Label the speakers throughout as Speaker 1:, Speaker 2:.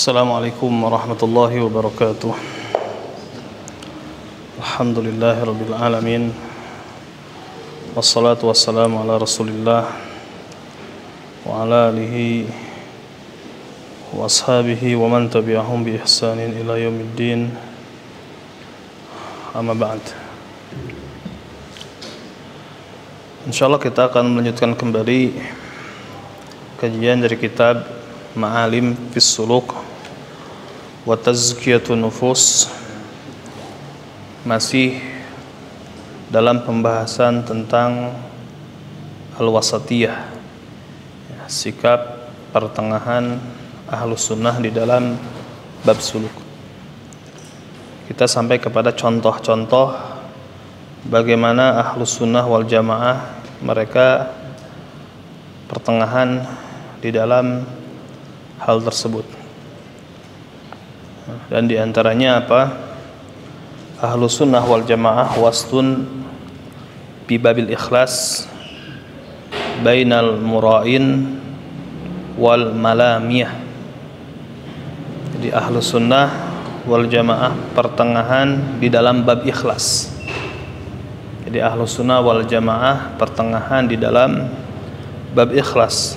Speaker 1: Assalamualaikum warahmatullahi wabarakatuh. Alhamdulillahirabbil alamin. Wassalatu wassalamu ala Rasulillah wa ala alihi wa ashabihi wa man tabi'ahum bi ihsanin ila yaumiddin. Amma ba'd. Insyaallah kita akan melanjutkan kembali kajian dari kitab Ma'alim fis Suluk wa Tazkiyatun Nufus, masih dalam pembahasan tentang al-wasatiyah, sikap pertengahan Ahlus Sunnah di dalam bab suluk. Kita sampai kepada contoh-contoh bagaimana Ahlus Sunnah wal Jamaah mereka pertengahan di dalam hal tersebut. Dan diantaranya apa? Ahlus Sunnah wal Jamaah wastun bi babil ikhlas bainal mura'in wal malamiyah. Jadi Ahlus Sunnah wal Jamaah pertengahan di dalam bab ikhlas. Jadi Ahlus Sunnah wal Jamaah pertengahan di dalam bab ikhlas.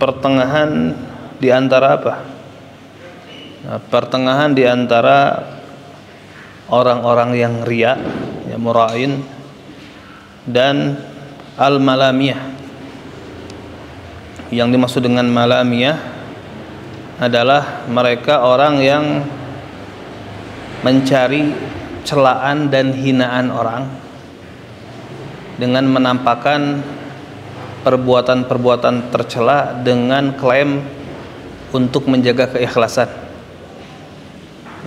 Speaker 1: Pertengahan di antara apa? Pertengahan di antara orang-orang yang riya, yang mura'in, dan al-malamiyah. Yang dimaksud dengan malamiyah adalah mereka orang yang mencari celaan dan hinaan orang dengan menampakkan perbuatan-perbuatan tercela dengan klaim untuk menjaga keikhlasan.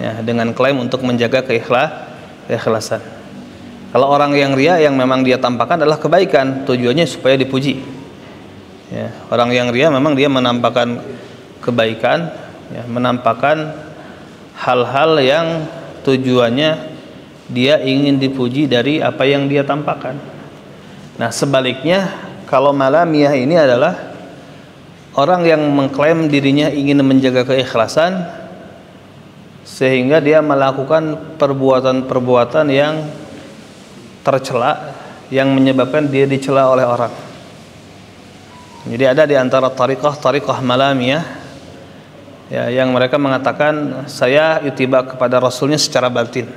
Speaker 1: Ya, dengan klaim untuk menjaga keikhlasan. Kalau orang yang riya, yang memang dia tampakkan adalah kebaikan, tujuannya supaya dipuji. Ya, orang yang riya memang dia menampakkan kebaikan, ya, menampakkan hal-hal yang tujuannya dia ingin dipuji dari apa yang dia tampakkan. Nah, sebaliknya kalau malamiyah ini adalah orang yang mengklaim dirinya ingin menjaga keikhlasan sehingga dia melakukan perbuatan-perbuatan yang tercela yang menyebabkan dia dicela oleh orang. Jadi ada di antara tariqah malamiyah, ya, yang mereka mengatakan saya ittiba kepada Rasulnya secara batin.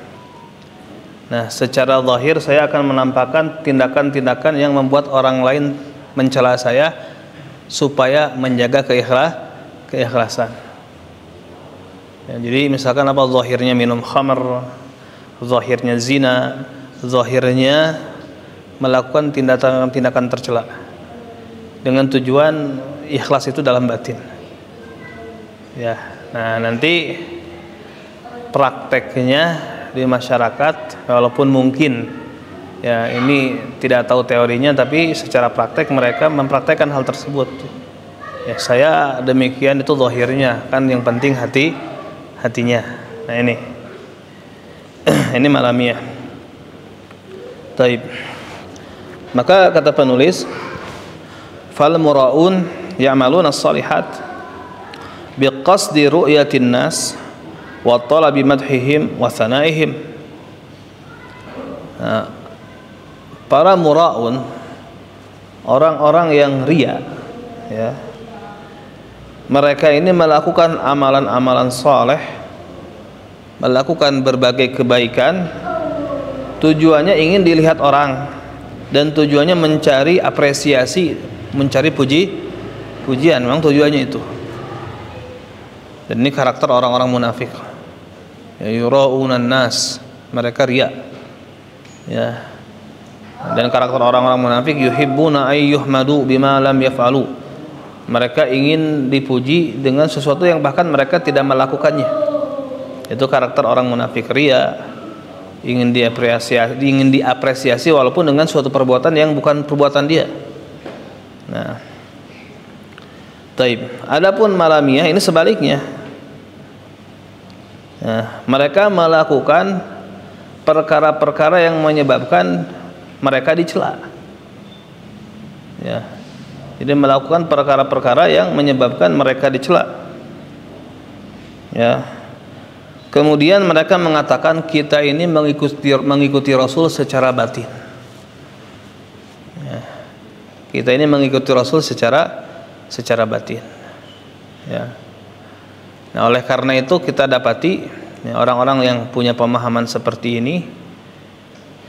Speaker 1: Nah, secara zahir saya akan menampakkan tindakan-tindakan yang membuat orang lain mencela saya supaya menjaga keikhlasan. Ya, jadi misalkan apa, zahirnya minum khamr, zahirnya zina, zahirnya melakukan tindakan tercela dengan tujuan ikhlas itu dalam batin. Ya, nah nanti prakteknya di masyarakat, walaupun mungkin ya ini tidak tahu teorinya, tapi secara praktek mereka mempraktekkan hal tersebut. Ya, saya demikian, itu zahirnya, kan yang penting hatinya. Nah ini ini malamiyah. Taib. Maka kata penulis, fal muraun ya'maluna as-salihat biqasdi ru'yatin nas wa talabi madhihim wa thanaihim. Nah, para muraun, orang-orang yang riya, ya, mereka ini melakukan amalan-amalan saleh, melakukan berbagai kebaikan, tujuannya ingin dilihat orang dan tujuannya mencari apresiasi, mencari pujian, memang tujuannya itu. Dan ini karakter orang-orang munafik. Ya, yura'unan nas, mereka riya. Ya. Dan karakter orang-orang munafik, yuhibbuna ayyuhmadu bima lam yaf'alu. Mereka ingin dipuji dengan sesuatu yang bahkan mereka tidak melakukannya. Itu karakter orang munafik, riya, ingin diapresiasi walaupun dengan suatu perbuatan yang bukan perbuatan dia. Nah, taib. Adapun malamiyah ini sebaliknya. Nah, mereka melakukan perkara-perkara yang menyebabkan mereka dicela. Ya. Jadi melakukan perkara-perkara yang menyebabkan mereka dicela. Ya. Kemudian mereka mengatakan kita ini mengikuti Rasul secara batin. Ya. Kita ini mengikuti Rasul secara batin. Ya. Nah, oleh karena itu kita dapati ya, orang-orang yang punya pemahaman seperti ini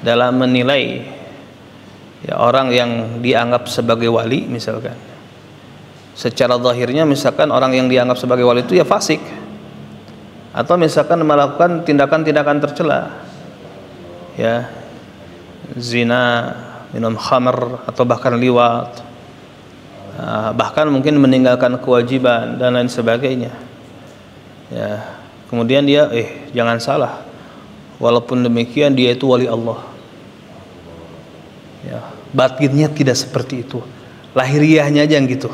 Speaker 1: dalam menilai ya, orang yang dianggap sebagai wali misalkan, secara zahirnya misalkan orang yang dianggap sebagai wali itu ya fasik, atau misalkan melakukan tindakan-tindakan tercela, ya zina, minum khamr, atau bahkan liwat, bahkan mungkin meninggalkan kewajiban dan lain sebagainya. Ya, kemudian dia jangan salah, walaupun demikian dia itu wali Allah. Ya, batinnya tidak seperti itu, lahiriahnya aja yang gitu.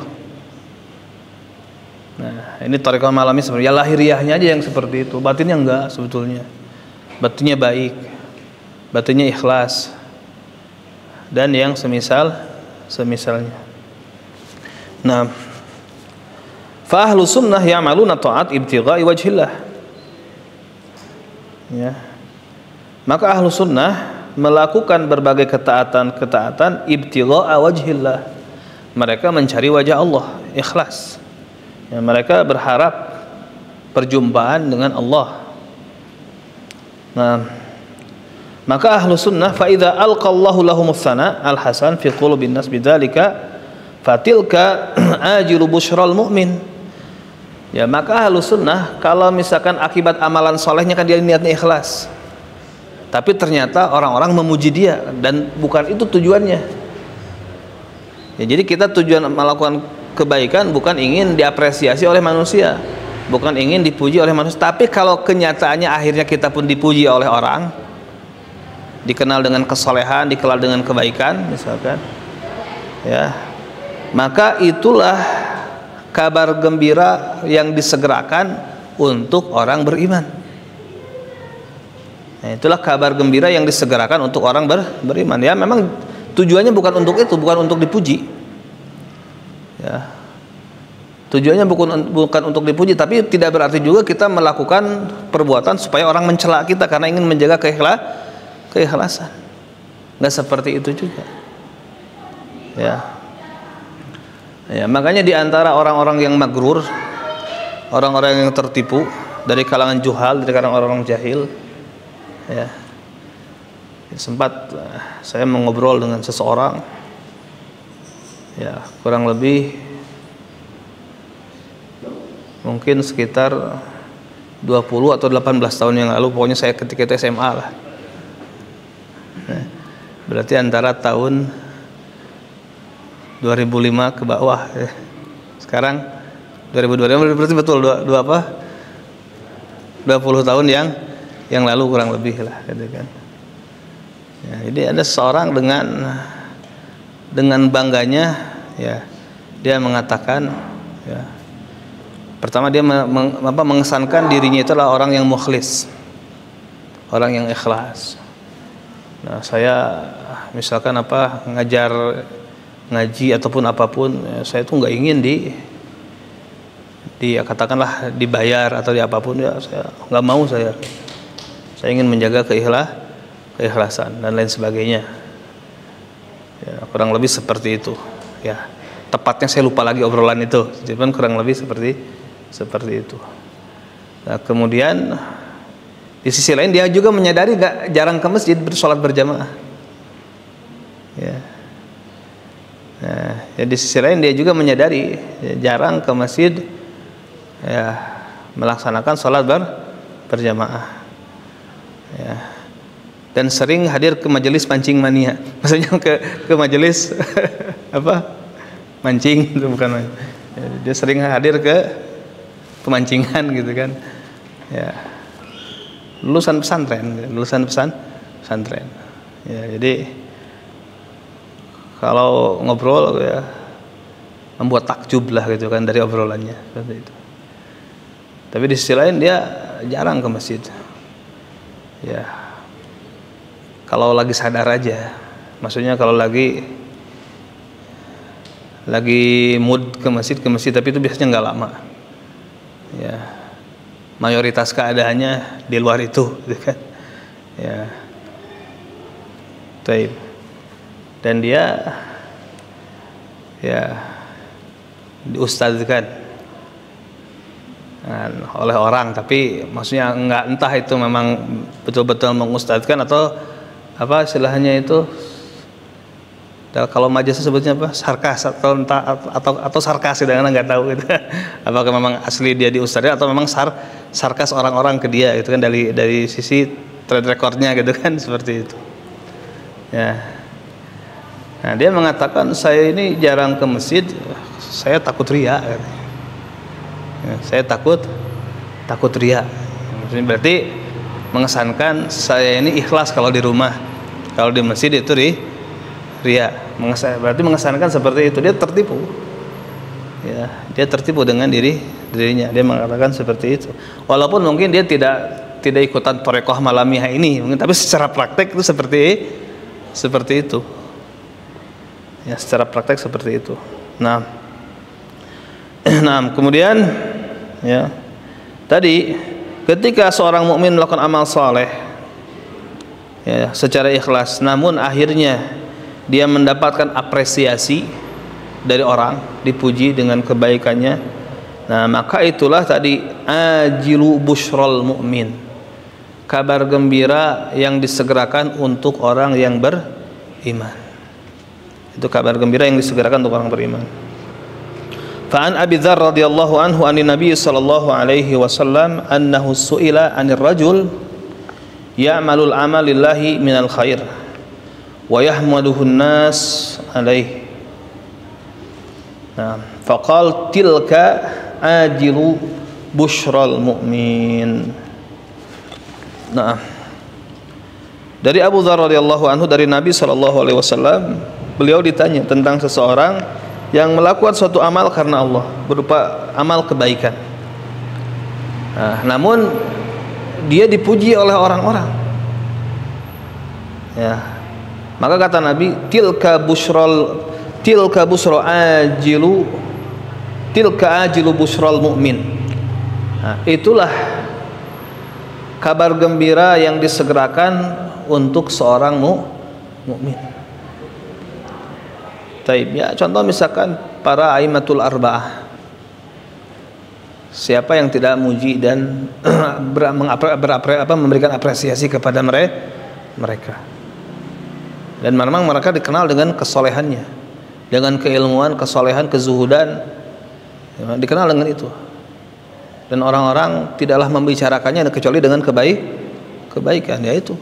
Speaker 1: Nah, ini thariqah malami sebenarnya lahiriahnya aja yang seperti itu, batinnya enggak sebetulnya. Batinnya baik, batinnya ikhlas, dan yang semisalnya. Nah, fa ahlu sunnah ya'maluna ta'at ibtigha'i wajhillah. Ya. Maka ahlu sunnah melakukan berbagai ketaatan ibtigha'a wajhillah. Mereka mencari wajah Allah, ikhlas. Ya, mereka berharap perjumpaan dengan Allah. Nah, maka ahlu sunnah fa idza alqallahu lahumus sana al-hasan fi qulubin nas bidzalika fatilka ajilu busyral mu'min. Ya, maka ahlu sunnah kalau misalkan akibat amalan solehnya kan dia niatnya ikhlas, tapi ternyata orang-orang memuji dia dan bukan itu tujuannya. Ya, jadi kita tujuan melakukan kebaikan bukan ingin diapresiasi oleh manusia, bukan ingin dipuji oleh manusia, tapi kalau kenyataannya akhirnya kita pun dipuji oleh orang, dikenal dengan kesolehan, dikenal dengan kebaikan misalkan, ya, maka itulah kabar gembira yang disegerakan untuk orang beriman. Nah, itulah kabar gembira yang disegerakan untuk orang beriman. Ya, memang tujuannya bukan untuk itu, bukan untuk dipuji. Ya, tujuannya bukan untuk dipuji, tapi tidak berarti juga kita melakukan perbuatan supaya orang mencela kita karena ingin menjaga keikhlasan. Nggak seperti itu juga. Ya. Ya, makanya di antara orang-orang yang magrur, orang-orang yang tertipu dari kalangan juhal, dari kalangan orang-orang jahil, ya, sempat saya mengobrol dengan seseorang, ya, kurang lebih mungkin sekitar 20 atau 18 tahun yang lalu, pokoknya saya ketika itu SMA lah. Berarti antara tahun 2005 ke bawah. Sekarang 2025 berarti betul 20 tahun yang lalu kurang lebih lah, gitu kan. Ya, jadi ada seorang dengan bangganya, ya, dia mengatakan, ya, pertama dia mengesankan dirinya itu adalah orang yang mukhlis, orang yang ikhlas. Nah, saya misalkan ngajar ngaji ataupun apapun, ya, saya tuh nggak ingin katakanlah dibayar atau apapun, ya saya nggak mau, saya ingin menjaga keikhlasan dan lain sebagainya. Ya, kurang lebih seperti itu. Ya, tepatnya saya lupa lagi obrolan itu, cuman kurang lebih seperti itu. Nah, kemudian di sisi lain dia juga menyadari jarang ke masjid sholat berjamaah. Ya. Nah, ya, di sisi lain dia juga menyadari ya, jarang ke masjid, ya, melaksanakan sholat berjamaah, ya, dan sering hadir ke majelis mancing mania, maksudnya ke majelis mancing, itu bukan, ya, dia sering hadir ke pemancingan gitu kan, ya, lulusan pesantren, ya, jadi kalau ngobrol, ya, membuat takjub lah gitu kan dari obrolannya seperti itu. Tapi di sisi lain dia jarang ke masjid. Ya, kalau lagi sadar aja, maksudnya kalau lagi mood ke masjid, tapi itu biasanya nggak lama. Ya, mayoritas keadaannya di luar itu, gitu kan? Ya, taib. Dan dia ya diustadzkan oleh orang, tapi maksudnya entah itu memang betul-betul mengustadzkan atau apa istilahnya itu, kalau majas sebutnya apa, sarkas atau sarkas, kadang-kadang nggak tahu gitu. Apakah memang asli dia diustadzkan atau memang sarkas orang-orang ke dia gitu kan, dari sisi track recordnya gitu kan, seperti itu ya. Nah, dia mengatakan, saya ini jarang ke masjid, saya takut riya. Ya, saya takut riya. Berarti mengesankan saya ini ikhlas kalau di rumah, kalau di masjid itu riya. Berarti mengesankan seperti itu. Dia tertipu. Ya, dia tertipu dengan dirinya. Dia mengatakan seperti itu. Walaupun mungkin dia tidak ikutan thariqah malamiah ini, mungkin, tapi secara praktek itu seperti itu. Ya, secara praktek seperti itu. Nah, kemudian ya, tadi ketika seorang mukmin melakukan amal saleh ya, secara ikhlas, namun akhirnya dia mendapatkan apresiasi dari orang, dipuji dengan kebaikannya, nah maka itulah tadi ajilu busyral mukmin, kabar gembira yang disegerakan untuk orang yang beriman. Itu kabar gembira yang disegerakan untuk orang beriman. Fa'an Abi Dzar radhiyallahu anhu anin Nabi sallallahu alaihi wasallam annahu su'ila 'anil rajul ya'malul 'amal lillahi minal khair wa yahmaduhu an-nas 'alaihi. Nah, faqal tilka ajilu busyral mu'min. Nah, dari Abu Dzar radhiyallahu anhu dari Nabi sallallahu alaihi wasallam, beliau ditanya tentang seseorang yang melakukan suatu amal karena Allah, berupa amal kebaikan. Nah, namun dia dipuji oleh orang-orang. Ya. Maka kata Nabi, tilka ajilu busyral mu'min. Nah, itulah kabar gembira yang disegerakan untuk seorang mukmin. Taib ya, contoh misalkan para aimatul arba'ah, siapa yang tidak muji dan memberikan apresiasi kepada mereka. Dan memang mereka dikenal dengan kesolehannya, dengan keilmuan, kesolehan, kezuhudan, ya, dikenal dengan itu. Dan orang-orang tidaklah membicarakannya kecuali dengan kebaikan, yaitu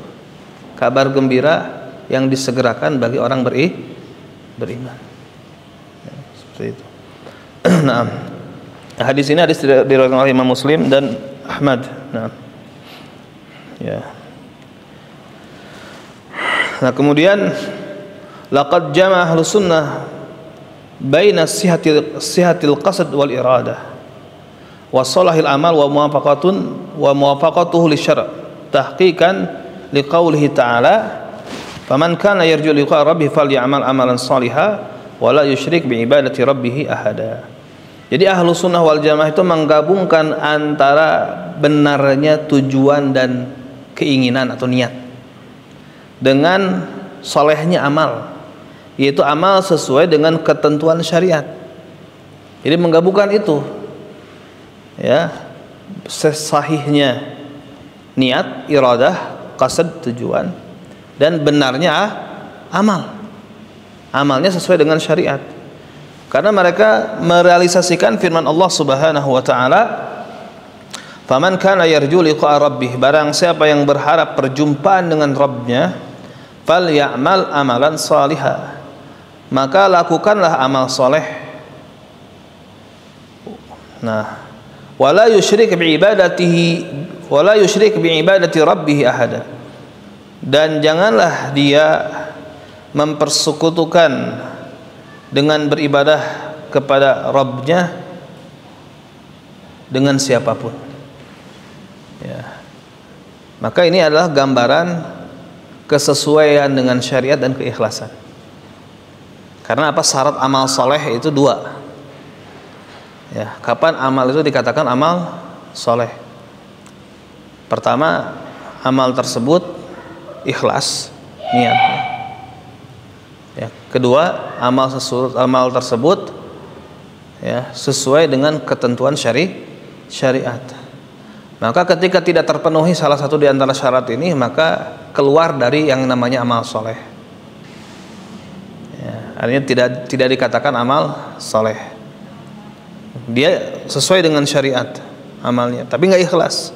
Speaker 1: kabar gembira yang disegerakan bagi orang beriman. Ya, seperti itu. Nah, hadis ini diriwayatkan oleh Imam Muslim dan Ahmad. Nah, ya. Nah, kemudian laqad jama'a ahlus sunnah baina sihatil qasd wal iradah wa salahil amal wa muwafaqatuhu lisyara' tahqiqan liqaulihi ta'ala faman kana yarju liqa'a rabbih falyamal amalan shalihan wa la yusyrik bi ibadati rabbih ahada. Jadi ahlus sunnah wal jamaah itu menggabungkan antara benarnya tujuan dan keinginan atau niat dengan solehnya amal, yaitu amal sesuai dengan ketentuan syariat. Jadi menggabungkan itu, ya, sesahihnya niat, iradah, qasad, tujuan, dan benarnya amalnya sesuai dengan syariat. Karena mereka merealisasikan firman Allah Subhanahu wa taala, faman kana yarju liqa'a rabbih, barang siapa yang berharap perjumpaan dengan Rabbnya, falyamal amalan salihah, maka lakukanlah amal soleh. Nah, wala yusyrik bi ibadati rabbih ahada, dan janganlah dia mempersekutukan dengan beribadah kepada Rabbnya dengan siapapun. Ya. Maka ini adalah gambaran kesesuaian dengan syariat dan keikhlasan. Karena apa? Syarat amal soleh itu dua. Ya, kapan amal itu dikatakan amal soleh? Pertama, amal tersebut ikhlas niatnya. Ya, kedua, amal tersebut ya sesuai dengan ketentuan syariat. Maka ketika tidak terpenuhi salah satu di antara syarat ini, maka keluar dari yang namanya amal soleh. Ya, artinya tidak dikatakan amal soleh. Dia sesuai dengan syariat amalnya, tapi nggak ikhlas.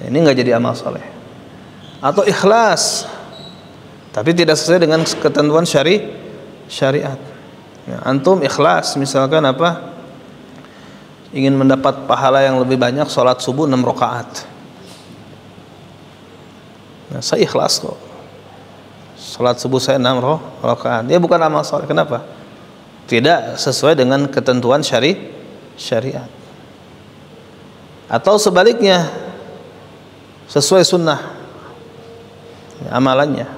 Speaker 1: Ini nggak jadi amal soleh. Atau ikhlas, tapi tidak sesuai dengan ketentuan syariat. Ya, antum ikhlas, misalkan apa? Ingin mendapat pahala yang lebih banyak, sholat subuh 6 rakaat. Nah, saya ikhlas kok. Sholat subuh saya 6 rakaat. Dia bukan amal soleh. Kenapa? Tidak sesuai dengan ketentuan syariat. Atau sebaliknya, sesuai sunnah amalannya,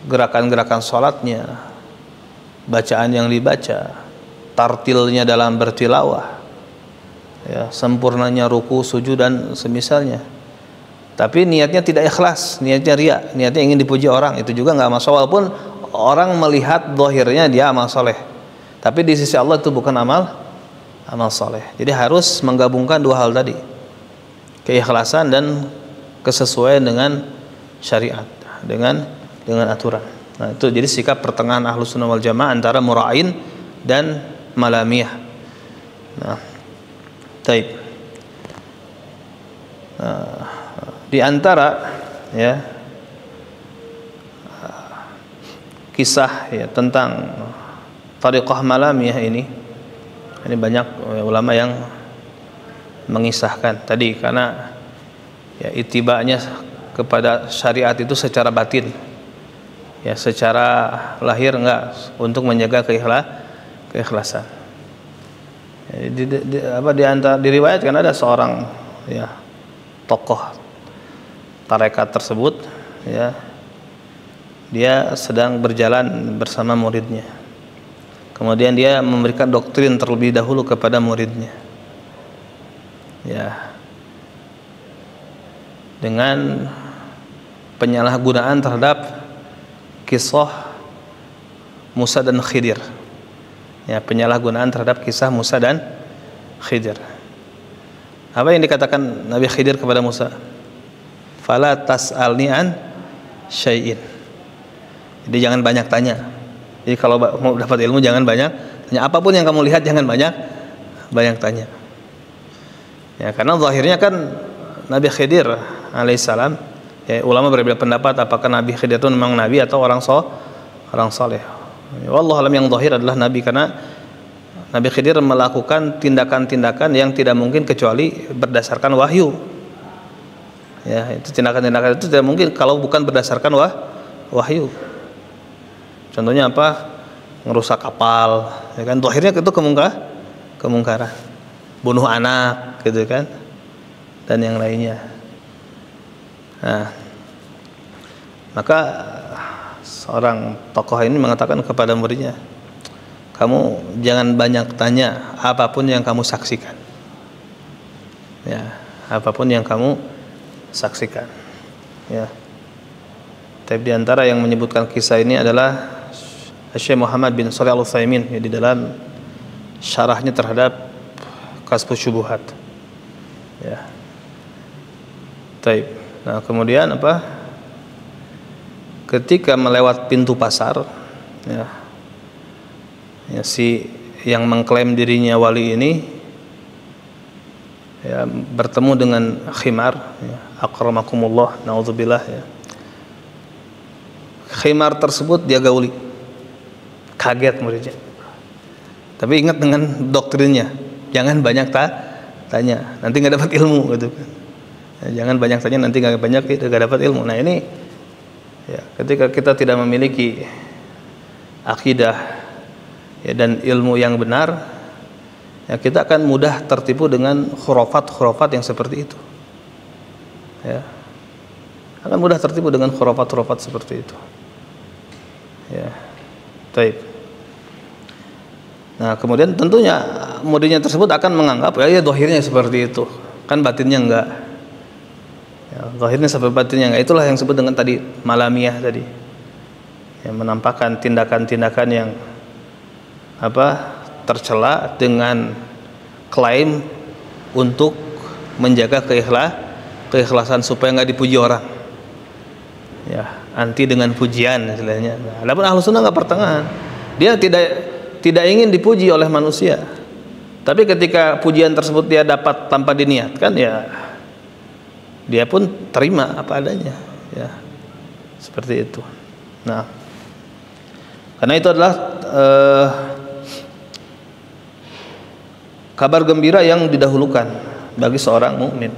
Speaker 1: gerakan-gerakan sholatnya, bacaan yang dibaca, tartilnya dalam bertilawah, ya, sempurnanya ruku, sujud dan semisalnya. Tapi niatnya tidak ikhlas, niatnya riya, niatnya ingin dipuji orang, itu juga nggak masalah. Walaupun orang melihat zahirnya dia amal soleh, tapi di sisi Allah itu bukan amal soleh. Jadi harus menggabungkan dua hal tadi, keikhlasan dan kesesuaian dengan syariat, dengan aturan. Nah, itu jadi sikap pertengahan Ahlus Sunnah wal Jamaah antara mura'in dan malamiyah. Nah, taib. Di antara ya kisah ya tentang tariqah malamiyah ini banyak ulama yang mengisahkan tadi, karena ya itibanya kepada syariat itu secara batin, ya secara lahir enggak, untuk menjaga keikhlasan. Di antara diriwayatkan ada seorang ya tokoh tarekat tersebut, ya dia sedang berjalan bersama muridnya. Kemudian dia memberikan doktrin terlebih dahulu kepada muridnya, ya, dengan penyalahgunaan terhadap kisah Musa dan Khidir. Ya, penyalahgunaan terhadap kisah Musa dan Khidir. Apa yang dikatakan Nabi Khidir kepada Musa? Fala tas'alni an syai'in. Jadi jangan banyak tanya. Jadi kalau mau dapat ilmu jangan banyak tanya. Apapun yang kamu lihat jangan banyak tanya. Ya, karena zahirnya kan Nabi Khidir alaihissalam, ya, ulama berbeda pendapat apakah Nabi Khidir itu memang nabi atau orang saleh. Ya, wallahu alam, yang zahir adalah nabi, karena Nabi Khidir melakukan tindakan-tindakan yang tidak mungkin kecuali berdasarkan wahyu. Ya, itu tindakan-tindakan itu tidak mungkin kalau bukan berdasarkan wahyu. Contohnya apa? Ngerusak kapal, ya kan? Zahirnya itu kemungkaran. Bunuh anak, gitu kan? Dan yang lainnya. Nah, maka seorang tokoh ini mengatakan kepada muridnya, kamu jangan banyak tanya apapun yang kamu saksikan. Ya, apapun yang kamu saksikan. Ya. Tapi di antara yang menyebutkan kisah ini adalah Syekh Muhammad bin Shalih Al-Utsaimin, ya, di dalam syarahnya terhadap Kashfus Syubuhat. Ya. Taib. Nah, kemudian apa? Ketika melewat pintu pasar, ya, si yang mengklaim dirinya wali ini, ya, bertemu dengan khimar, ya, akramakumullah, naudzubillah, ya. Khimar tersebut dia gauli. Kaget muridnya. Tapi ingat dengan doktrinnya, jangan banyak tanya, nanti nggak dapat ilmu, gitu kan. Ya, jangan banyak tanya, nanti nggak dapat ilmu. Nah ini, ya, ketika kita tidak memiliki akidah, ya, dan ilmu yang benar, ya, kita akan mudah tertipu dengan khurafat yang seperti itu. Ya, akan mudah tertipu dengan khurafat seperti itu. Ya, baik. Nah, kemudian tentunya muridnya tersebut akan menganggap ya zahirnya seperti itu, kan batinnya enggak. Ya, zahirnya sampai batinnya enggak. Itulah yang disebut dengan tadi malamiyah tadi. Yang menampakkan tindakan-tindakan yang tercela dengan klaim untuk menjaga keikhlasan supaya nggak dipuji orang. Ya, anti dengan pujian istilahnya. Nah, adapun Ahlus Sunnah nggak pertengahan. Dia tidak ingin dipuji oleh manusia. Tapi ketika pujian tersebut dia dapat tanpa diniatkan, ya dia pun terima apa adanya, ya. Seperti itu. Nah, karena itu adalah kabar gembira yang didahulukan bagi seorang mukmin.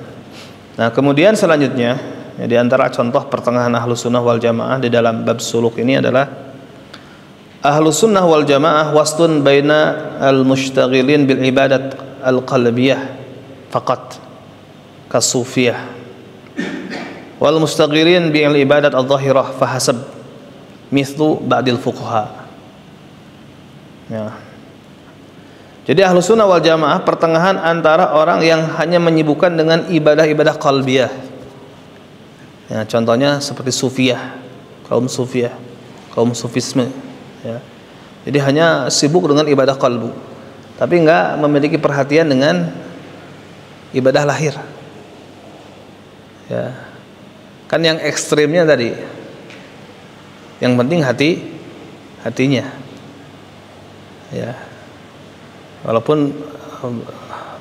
Speaker 1: Nah, kemudian selanjutnya, ya, di antara contoh pertengahan Ahlus Sunnah wal Jamaah di dalam bab suluk ini adalah Ahlus Sunnah wal Jamaah wastun baina al-mushtaghilin bil ibadat al-qalbiyah faqat kasufiyah wal mustaghilin bil ibadat al-zahirah fahasab mithlu ba'dil fuqaha. Ya. Jadi Ahlus Sunnah wal Jamaah pertengahan antara orang yang hanya menyibukkan dengan ibadah-ibadah qalbiyah. Ya, contohnya seperti sufiyah, kaum sufiyah, kaum sufisme. Ya. Jadi hanya sibuk dengan ibadah qalbu, tapi enggak memiliki perhatian dengan ibadah lahir. Ya. Kan yang ekstrimnya tadi. Yang penting hatinya. Ya. Walaupun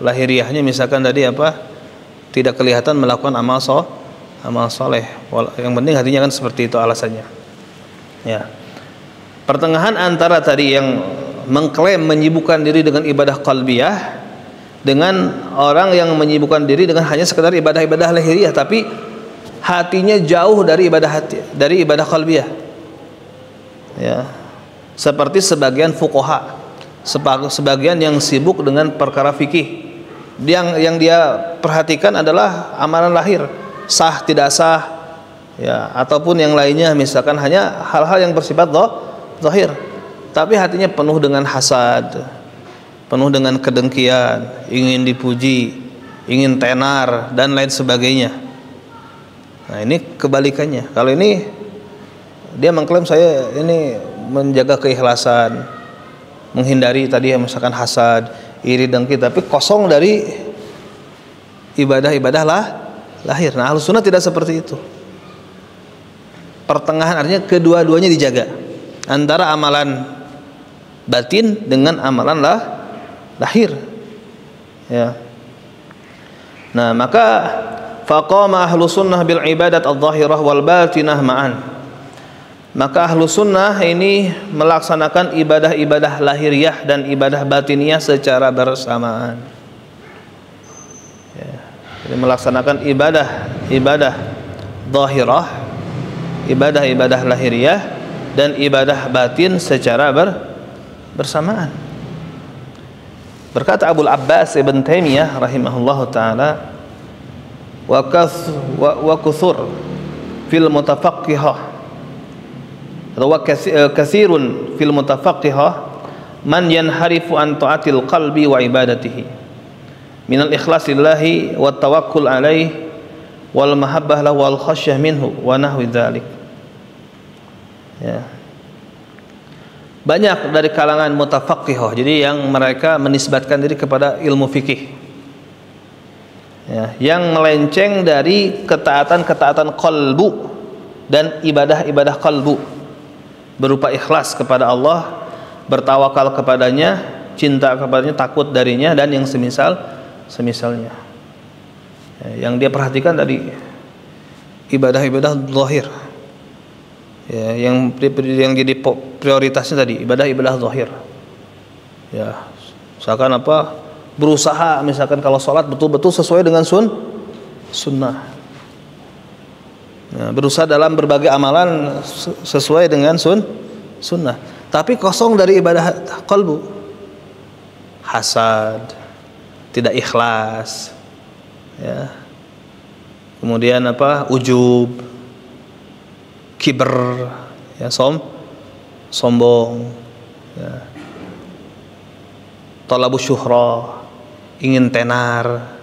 Speaker 1: lahiriahnya misalkan tadi tidak kelihatan melakukan amal soleh, yang penting hatinya kan seperti itu alasannya. Ya, pertengahan antara tadi yang mengklaim menyibukkan diri dengan ibadah qalbiyah dengan orang yang menyibukkan diri dengan hanya sekedar ibadah-ibadah lahiriah, tapi hatinya jauh dari ibadah qalbiyah. Ya, seperti sebagian fuqaha, sebagian yang sibuk dengan perkara fikih, yang dia perhatikan adalah amalan lahir, sah tidak sah, ya, ataupun yang lainnya, misalkan hanya hal-hal yang bersifat zahir, tapi hatinya penuh dengan hasad, penuh dengan kedengkian, ingin dipuji, ingin tenar dan lain sebagainya. Nah, ini kebalikannya. Kalau ini dia mengklaim saya ini menjaga keikhlasan, menghindari tadi misalkan hasad, iri, dengki, tapi kosong dari ibadah-ibadah lahir. Nah, Ahlus Sunnah tidak seperti itu. Pertengahan artinya kedua-duanya dijaga, antara amalan batin dengan amalan lahir. Ya. Nah, maka faqama Ahlus Sunnah bil ibadat adh-dhahirah wal batinah ma'an. Maka Ahlus Sunnah ini melaksanakan ibadah-ibadah lahiriah dan ibadah batiniah secara bersamaan. Ya. Jadi melaksanakan ibadah zahirah, ibadah-ibadah lahiriah dan ibadah batin secara bersamaan. Berkata Abul Abbas Ibn Taimiyah rahimahullahu taala, wa kuthur fil mutafaqqihah wa katsirun fil mutafaqqihah man yanharifu an ta'atil qalbi wa ibadatihi minal ikhlasillahi wa tawakkul alaihi wal mahabbah lahu wal khasyah minhu wa nahwi dzalik. Ya. Banyak dari kalangan mutafaqqihah, jadi yang mereka menisbatkan diri kepada ilmu fikih, ya, yang melenceng dari ketaatan qalbu dan ibadah-ibadah qalbu berupa ikhlas kepada Allah, bertawakal kepadanya, cinta kepadanya, takut darinya, dan yang semisalnya. Ya, yang dia perhatikan tadi ibadah-ibadah zahir, ya, yang jadi prioritasnya tadi ibadah-ibadah zahir. Ya, misalkan berusaha, misalkan kalau sholat betul-betul sesuai dengan sunnah. Ya, berusaha dalam berbagai amalan sesuai dengan sunnah, tapi kosong dari ibadah qalbu, hasad, tidak ikhlas, ya. Kemudian ujub, kibr, ya, sombong, ya. Talabus syuhrah, ingin tenar,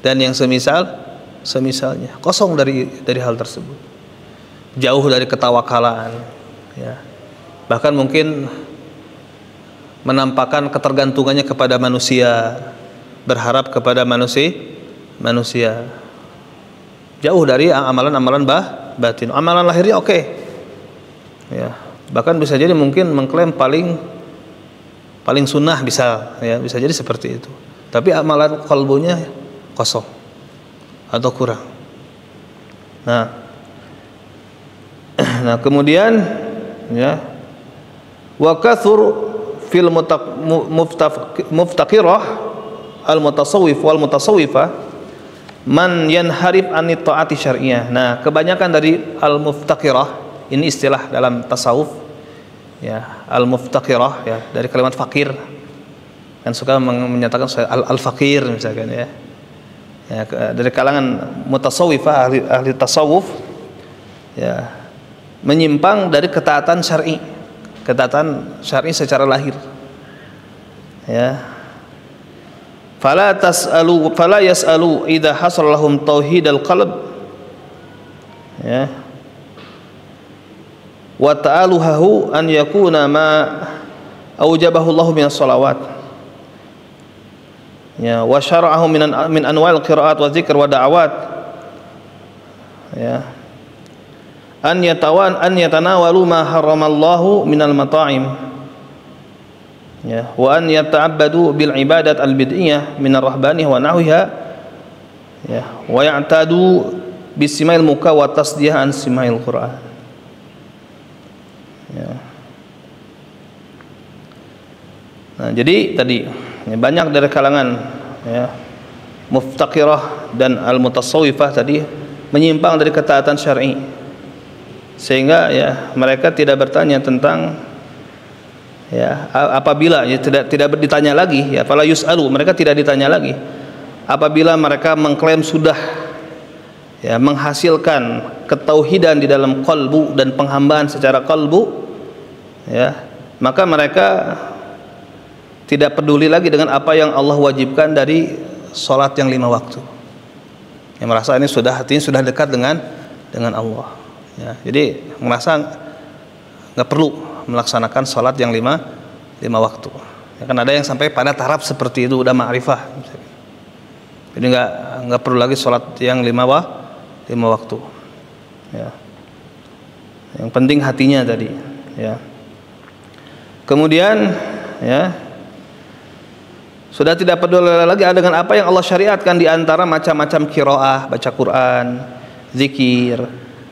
Speaker 1: dan yang semisal semisalnya, kosong dari hal tersebut, jauh dari ketawakalan, ya. Bahkan mungkin menampakkan ketergantungannya kepada manusia, berharap kepada manusia, jauh dari amalan-amalan batin. Amalan lahirnya oke, ya. Bahkan bisa jadi mungkin mengklaim paling sunnah, bisa jadi seperti itu. Tapi amalan qalbunya kosong atau kurang. Nah kemudian, ya, wa kathur fil muftaqirah al-mutasawwif wal mutasawwifah man yanharif anit ta'ati syar'iyyah. Nah, kebanyakan dari al-muftaqirah, ini istilah dalam tasawuf, ya, al-muftaqirah, ya, dari kalimat fakir, kan suka menyatakan al-fakir misalkan, ya. Ya, dari kalangan mutasawwifah, ahli tasawuf, ya, menyimpang dari ketaatan syar'i secara lahir, ya. Fala yas'alu idza hasal lahum tauhidal qalb, ya, wa ta'aluhu an yakuna ma aujabahu Allah minas salawat, ya, wa syara'ahu min anwa'il qira'at wa dzikr wa da'awat, ya, an yatanawalu ma haramallahu minal mata'im, ya, wa an yata'abbadu bil ibadat al bid'iyah min ar-rahbaniyah wa nahwiha, ya, wa ya'tadu bisimail muka wa tasdiyah an simail Qur'an, ya. Nah, jadi tadi, ya, banyak dari kalangan, ya, muftaqirah dan al-mutasawwifah tadi menyimpang dari ketaatan syar'i, sehingga, ya, mereka tidak bertanya tentang, ya, apabila, ya, tidak ditanya lagi, ya, fala yus'alu, mereka tidak ditanya lagi apabila mereka mengklaim sudah, ya, menghasilkan ketauhidan di dalam qalbu dan penghambaan secara qalbu, ya, maka mereka tidak peduli lagi dengan apa yang Allah wajibkan dari sholat yang 5 waktu, yang merasa ini hatinya sudah dekat dengan Allah, ya. Jadi merasa nggak perlu melaksanakan sholat yang 5 waktu, ya, kan ada yang sampai pada taraf seperti itu, udah ma'rifah, jadi nggak perlu lagi sholat yang 5 waktu, ya. Yang penting hatinya tadi, ya. Kemudian, ya, sudah tidak peduli lagi dengan apa yang Allah syariatkan di antara macam-macam qiraah, baca Quran, zikir,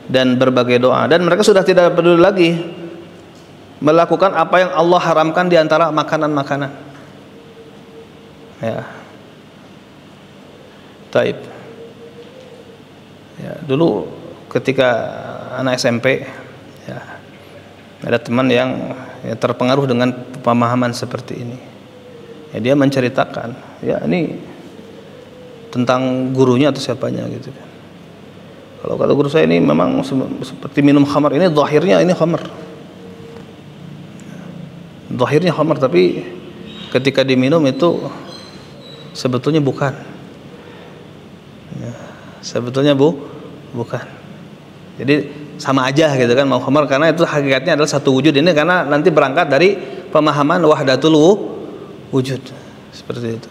Speaker 1: dan berbagai doa. Dan mereka sudah tidak peduli lagi melakukan apa yang Allah haramkan di antara makanan-makanan, ya. Taib, ya, dulu ketika anak SMP, ya, ada teman yang, ya, terpengaruh dengan pemahaman seperti ini. Ya, dia menceritakan, ya, ini tentang gurunya atau siapanya gitu kan. Kalau kata guru saya, ini memang seperti minum khamar, ini zahirnya ini khamar, zahirnya khamar, tapi ketika diminum itu sebetulnya bukan, ya, sebetulnya bukan. Jadi sama aja gitu kan, mau khamar, karena itu hakikatnya adalah satu wujud. Ini karena nanti berangkat dari pemahaman wahdatul wujud, seperti itu.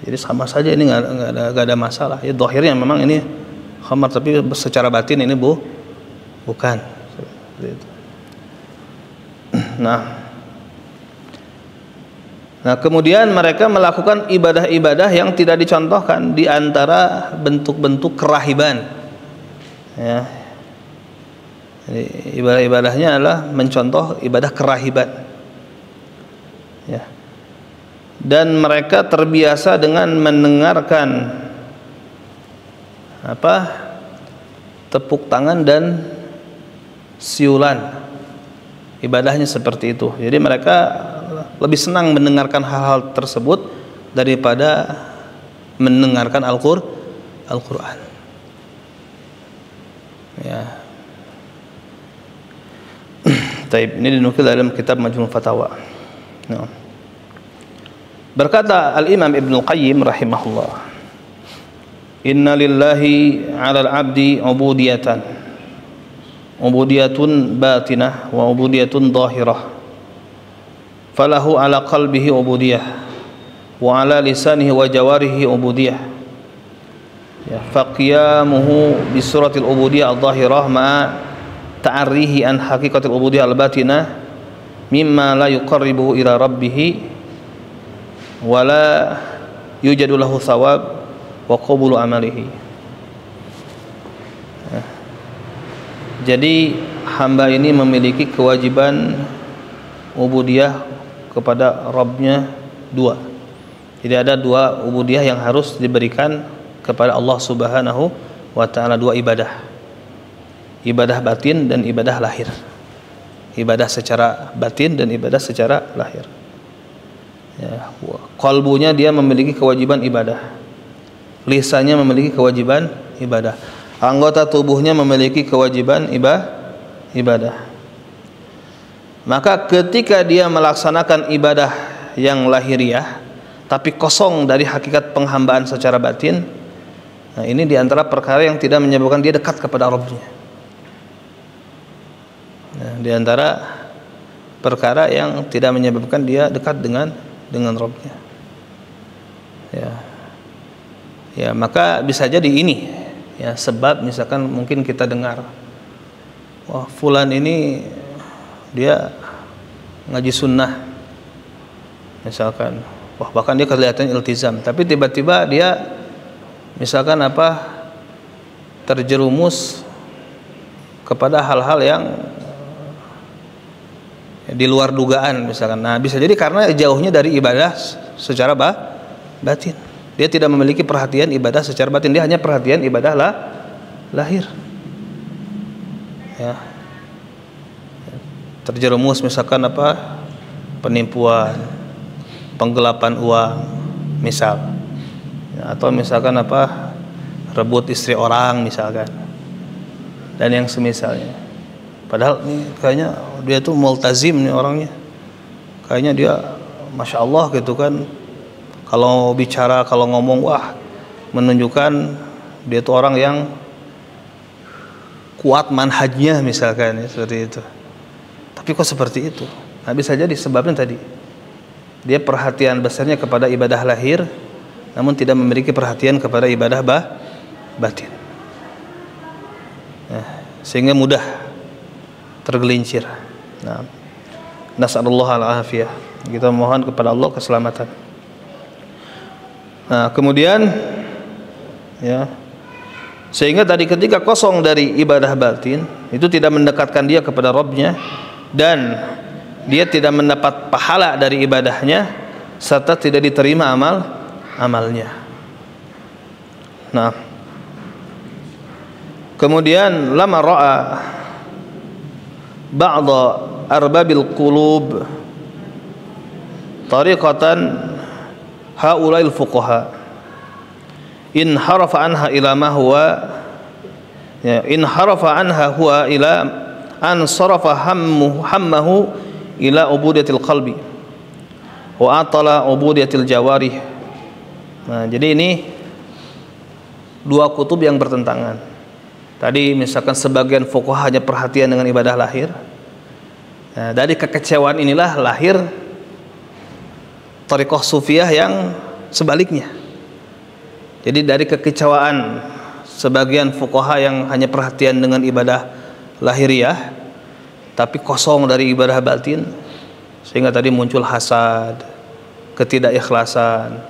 Speaker 1: Jadi sama saja, ini nggak ada masalah. Ya, zahirnya memang ini khamar, tapi secara batin ini bukan, seperti itu. Nah, kemudian mereka melakukan ibadah-ibadah yang tidak dicontohkan di antara bentuk-bentuk kerahiban, ya. Jadi ibadah-ibadahnya adalah mencontoh ibadah kerahiban, ya. Dan mereka terbiasa dengan mendengarkan tepuk tangan dan siulan, ibadahnya seperti itu. Jadi mereka lebih senang mendengarkan hal-hal tersebut daripada mendengarkan Al-Quran, ya. Taib, ini dinukil dalam kitab Majmu' Fatawa. No. Berkata Al-Imam Ibnu Qayyim rahimahullah, Inna lillahi 'alal 'abdi ubudiyatun batinah wa ubudiyatun zahirah. Falahu 'ala qalbihi ubudiyah wa 'ala lisanihi wa jawarihi ubudiyah. Ya, faqiyamuhu bi suratil ubudiyah al-zahirah ma ta'arrihi an haqiqatil ubudiyah al-batinah mimma la yuqarribuhu ila rabbih wa la yujadu lahu thawab wa qabulu amalihi. Jadi hamba ini memiliki kewajiban ubudiyah kepada Rabbnya dua. Jadi ada dua ubudiyah yang harus diberikan kepada Allah Subhanahu wa ta'ala, dua ibadah. Ibadah batin dan ibadah lahir. Ibadah secara batin dan ibadah secara lahir. Ya, qalbunya dia memiliki kewajiban ibadah. Lisannya memiliki kewajiban ibadah. Anggota tubuhnya memiliki kewajiban ibadah. Maka ketika dia melaksanakan ibadah yang lahiriah tapi kosong dari hakikat penghambaan secara batin, nah ini diantara perkara yang tidak menyebabkan dia dekat kepada Rabbnya. Nah, diantara perkara yang tidak menyebabkan dia dekat dengan Rabbnya. Ya, maka bisa jadi ini. Ya, sebab misalkan mungkin kita dengar, wah fulan ini dia ngaji sunnah, misalkan, wah bahkan dia kelihatan iltizam, tapi tiba-tiba dia misalkan terjerumus kepada hal-hal yang di luar dugaan misalkan. Nah, bisa jadi karena jauhnya dari ibadah secara batin. Dia tidak memiliki perhatian ibadah secara batin, dia hanya perhatian ibadah lahir. Ya. Terjerumus misalkan penipuan, penggelapan uang, misal. Ya, atau misalkan rebut istri orang misalkan. Dan yang semisalnya. Padahal ini kayaknya dia tuh multazim nih orangnya. Kayaknya dia Masya Allah gitu kan. Kalau bicara, kalau ngomong, wah menunjukkan dia tuh orang yang kuat manhajnya misalkan, ya, seperti itu. Tapi kok seperti itu? Nah, bisa jadi sebabnya tadi dia perhatian besarnya kepada ibadah lahir, namun tidak memiliki perhatian kepada ibadah batin. Nah, sehingga mudah tergelincir. Nah, nas'alullah al-afiyah. Kita mohon kepada Allah keselamatan. Nah, kemudian ya, sehingga tadi ketika kosong dari ibadah batin itu tidak mendekatkan dia kepada Rabbnya, dan dia tidak mendapat pahala dari ibadahnya, serta tidak diterima amalnya. Nah, kemudian lama ra'a ba'dha arbabil qulub tariqatan haula'il fuqaha in harafa anha ila ma huwa, ya, in harafa anha huwa ila an sarafa hammahu ila ubudiyatil qalbi wa atala ubudiyatil jawarih. Nah, jadi ini dua kutub yang bertentangan. Tadi misalkan sebagian fuqaha hanya perhatian dengan ibadah lahir. Nah, dari kekecewaan inilah lahir thariqah sufiyah yang sebaliknya. Jadi dari kekecewaan sebagian fuqaha yang hanya perhatian dengan ibadah lahiriah tapi kosong dari ibadah batin, sehingga tadi muncul hasad, ketidakikhlasan,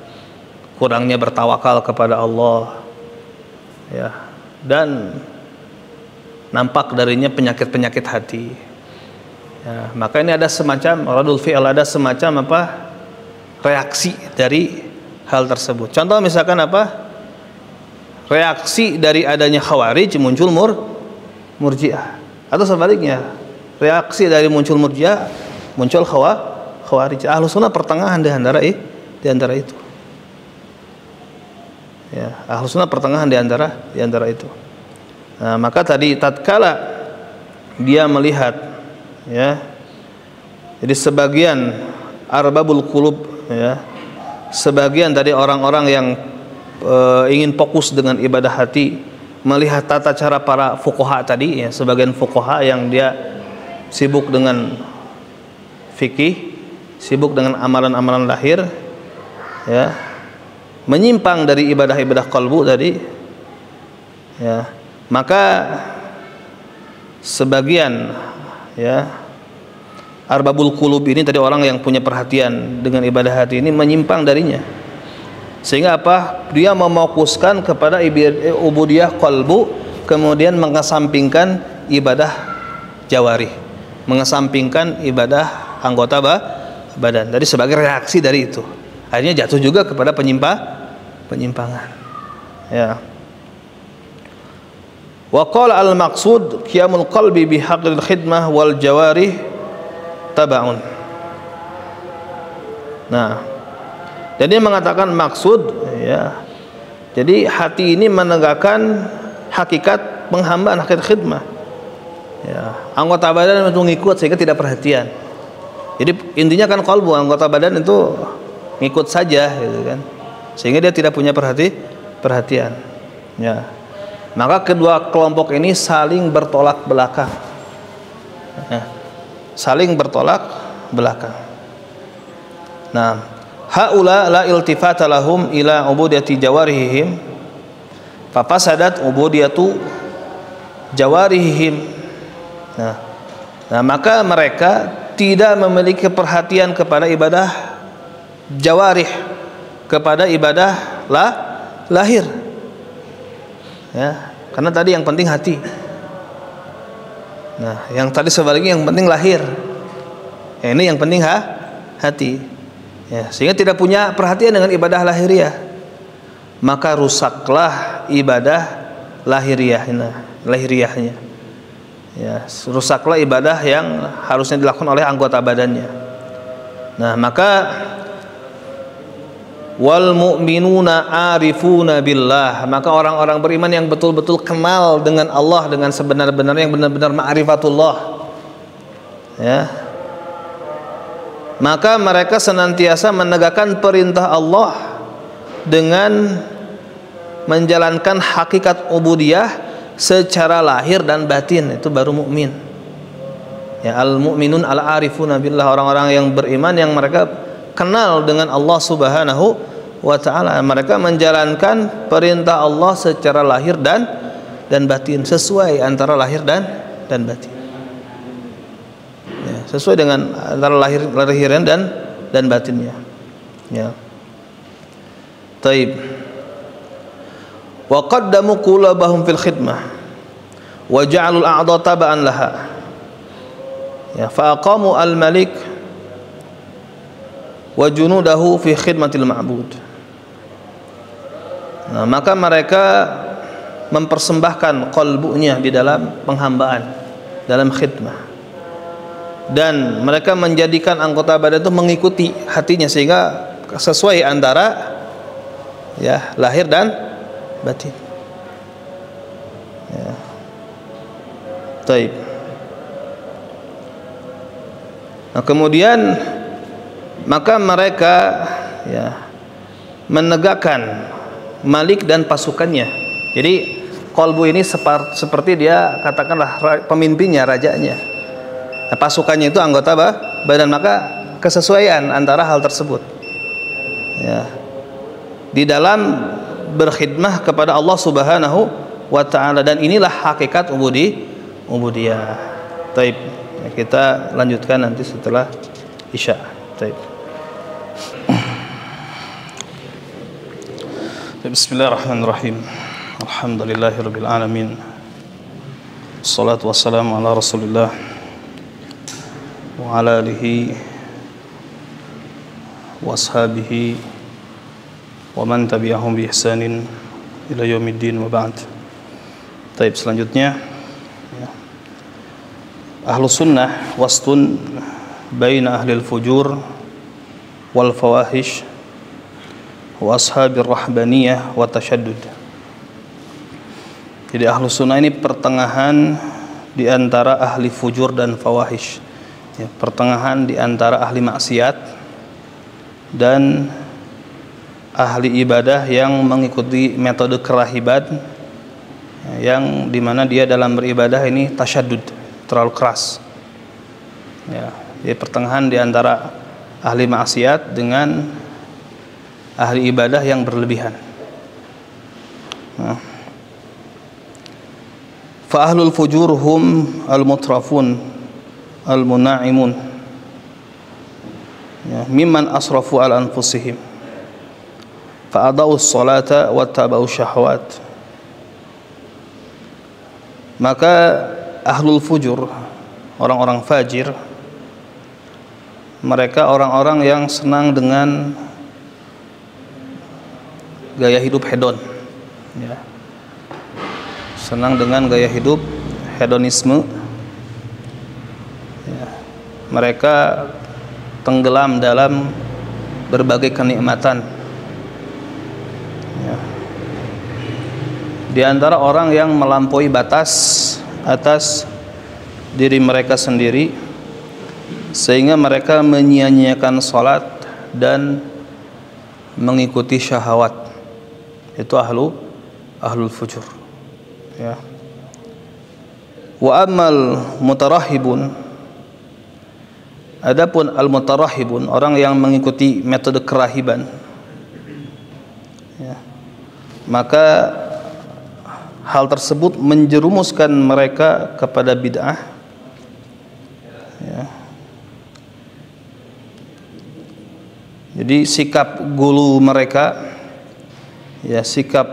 Speaker 1: kurangnya bertawakal kepada Allah, ya, dan nampak darinya penyakit-penyakit hati. Ya, maka ini ada semacam radul fi'al, ada semacam reaksi dari hal tersebut. Contoh misalkan reaksi dari adanya khawarij muncul murji'ah, atau sebaliknya reaksi dari muncul murji'ah muncul khawarij. Ahlus sunnah pertengahan di antara itu. Ya, ahlus sunnah pertengahan di antara itu. Nah, maka tadi tatkala dia melihat, ya, jadi sebagian arbabul qulub, ya, sebagian tadi orang-orang yang ingin fokus dengan ibadah hati, melihat tata cara para fuqaha tadi, ya, sebagian fuqaha yang dia sibuk dengan fikih, sibuk dengan amalan-amalan lahir, ya, menyimpang dari ibadah-ibadah qalbu tadi, ya, maka sebagian, ya, arbabul qulub ini tadi, orang yang punya perhatian dengan ibadah hati ini, menyimpang darinya, sehingga apa? Dia memfokuskan kepada ubudiyah qalbu, kemudian mengesampingkan ibadah jawarih, mengesampingkan ibadah anggota badan. Jadi sebagai reaksi dari itu, akhirnya jatuh juga kepada penyimpangan. Ya. Wa qala al-maqsud qiyamul qalbi bihaqqil khidmah wal jawarih tabaun. Nah, jadi mengatakan maksud, ya, jadi hati ini menegakkan hakikat penghambaan, hakikat khidmah, ya, anggota badan itu ngikut sehingga tidak perhatian. Jadi intinya kan qalbu, anggota badan itu ngikut saja, gitu kan, sehingga dia tidak punya perhatian, ya. Maka kedua kelompok ini saling bertolak belakang, ya, saling bertolak belakang. Nah, haula la iltifata lahum ila ubudiyati jawarihim fafasadat ubudiyatu jawarihim. Nah, maka mereka tidak memiliki perhatian kepada ibadah jawarih, kepada ibadah lahir, ya, karena tadi yang penting hati. Nah, yang tadi sebaliknya yang penting lahir, ya, ini yang penting hati, ya, sehingga tidak punya perhatian dengan ibadah lahiriah, maka rusaklah ibadah lahiriahnya, ya, rusaklah ibadah yang harusnya dilakukan oleh anggota badannya. Nah, maka wal mu'minuna arifuna billah, maka orang-orang beriman yang betul-betul kenal dengan Allah dengan sebenar-benarnya, yang benar-benar ma'rifatullah, ya, maka mereka senantiasa menegakkan perintah Allah dengan menjalankan hakikat ubudiyah secara lahir dan batin. Itu baru mukmin, ya, al mu'minun al arifuna billah, orang-orang yang beriman yang mereka kenal dengan Allah Subhanahu wa ta'ala, mereka menjalankan perintah Allah secara lahir dan batin, sesuai antara lahir dan batin, ya, sesuai dengan antara lahiran dan batinnya, ya. Taib. Wa qaddamu qulubahum fil khidmah wa ja'alul a'dha taba'an laha, ya, fa aqamu al malik wa junudahu fi khidmatil ma'bud. Nah, maka mereka mempersembahkan qalbunya di dalam penghambaan, dalam khidmah, dan mereka menjadikan anggota badan itu mengikuti hatinya, sehingga sesuai antara, ya, lahir dan batin, ya. Taib. Nah, kemudian maka mereka, ya, menegakkan Malik dan pasukannya. Jadi qalbu ini seperti dia, katakanlah, pemimpinnya, rajanya. Nah, pasukannya itu anggota badan, maka kesesuaian antara hal tersebut, ya, di dalam berkhidmah kepada Allah Subhanahu wa ta'ala, dan inilah hakikat ubudiyah. Taib. Kita lanjutkan nanti setelah Isya. Taib. Bismillahirrahmanirrahim. Alhamdulillahirabbil alamin. Wassalatu wassalamu ala Rasulillah wa ala alihi wa ashabihi wa man tabi'ahum bi ihsanin ila yaumiddin wa ba'd. Taib, selanjutnya, ya, Ahlus sunnah wastun baina ahlil fujur wal fawahish wa ashabir rahbaniyah wa tashaddud. Jadi Ahlus sunnah ini pertengahan di antara ahli fujur dan fawahish, ya, pertengahan di antara ahli maksiat dan ahli ibadah yang mengikuti metode kerahiban, yang dimana dia dalam beribadah ini tasyaddud, terlalu keras. Ya, di pertengahan di antara ahli maksiat dengan ahli ibadah yang berlebihan. Fa ahlul fujur hum al-mutrafun al-muna'imun, ya, mimman asrafu ala anfusihim fa adau as-salata wa tabau syahwat. Maka ahlul fujur, orang-orang fajir, mereka orang-orang yang senang dengan gaya hidup hedon, ya. Senang dengan gaya hidup hedonisme, ya. Mereka tenggelam dalam berbagai kenikmatan, ya. Di antara orang yang melampaui batas atas diri mereka sendiri, sehingga mereka menyia-nyiakan salat dan mengikuti syahwat. Itu ahlul fujur, ya. Wa ammal mutarahibun, adapun al mutarahibun, orang yang mengikuti metode kerahiban, ya, maka hal tersebut menjerumuskan mereka kepada bid'ah, ya. Jadi sikap gulu mereka, ya, sikap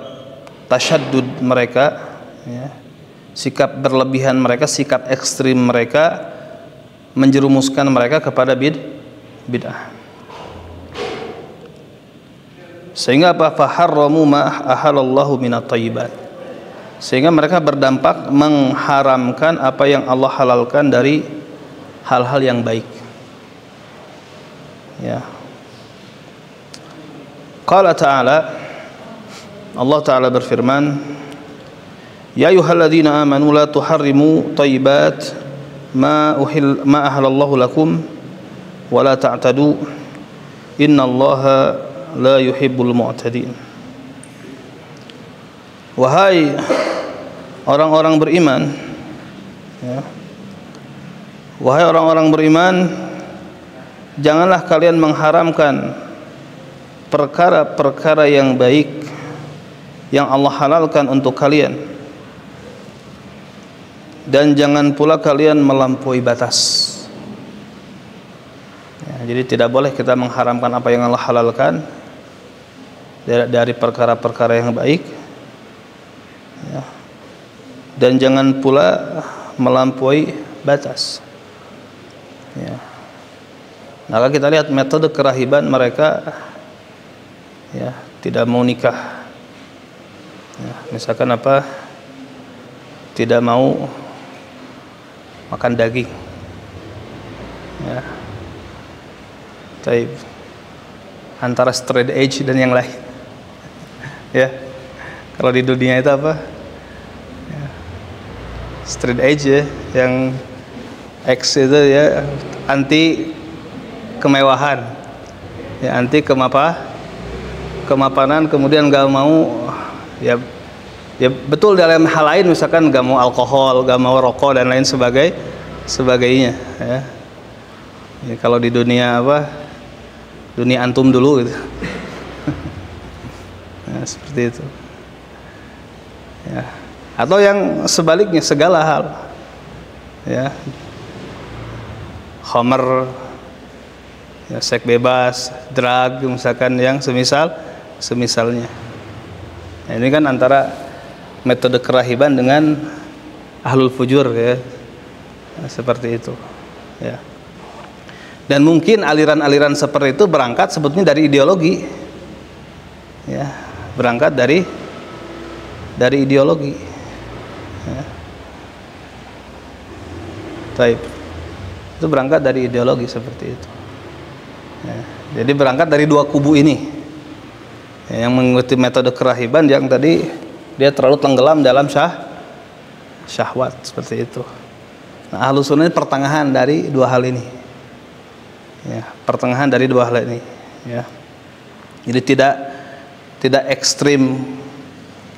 Speaker 1: tasyaddud mereka, ya, sikap berlebihan mereka, sikap ekstrim mereka menjerumuskan mereka kepada bid'ah. Sehingga apa? Faharramu ma ahalallahu minat thayyibat. Sehingga mereka berdampak mengharamkan apa yang Allah halalkan dari hal-hal yang baik, ya. Qala ta'ala, Allah Ta'ala berfirman, ya ayyuhalladzina amanu la tuharrimu thayyibat ma ahalallahu lakum wa la ta'tadu innallaha la yuhibbul mu'tadin. Wahai orang-orang beriman, ya, wahai orang-orang beriman, janganlah kalian mengharamkan perkara-perkara yang baik yang Allah halalkan untuk kalian, dan jangan pula kalian melampaui batas, ya. Jadi tidak boleh kita mengharamkan apa yang Allah halalkan dari perkara-perkara yang baik, ya, dan jangan pula melampaui batas, ya. Maka kita lihat metode kerahiban mereka, ya, tidak mau nikah, ya, misalkan apa, tidak mau makan daging, ya, taib, antara straight edge dan yang lain, ya. Kalau di dunia itu apa, ya, straight edge, ya, yang X itu, ya, anti kemewahan, ya, anti kemapanan, kemudian gak mau, ya betul dalam hal lain, misalkan gak mau alkohol, gak mau rokok dan lain sebagainya, ya. Ya, kalau di dunia apa, dunia antum dulu gitu. Nah, seperti itu, ya. Atau yang sebaliknya, segala hal, ya, khamr, ya, seks bebas, drug, misalkan yang semisalnya. Nah, ini kan antara metode kerahiban dengan ahlul fujur, ya. Nah, seperti itu, ya. Dan mungkin aliran-aliran seperti itu berangkat sebetulnya dari ideologi, ya, berangkat dari ideologi, ya. Taib. Itu berangkat dari ideologi seperti itu, ya. Jadi berangkat dari dua kubu ini, ya, yang mengikuti metode kerahiban, yang tadi dia terlalu tenggelam dalam syahwat, seperti itu. Nah, Ahlus Sunnah ini pertengahan dari dua hal ini, ya, pertengahan dari dua hal ini, ya. Jadi tidak ekstrim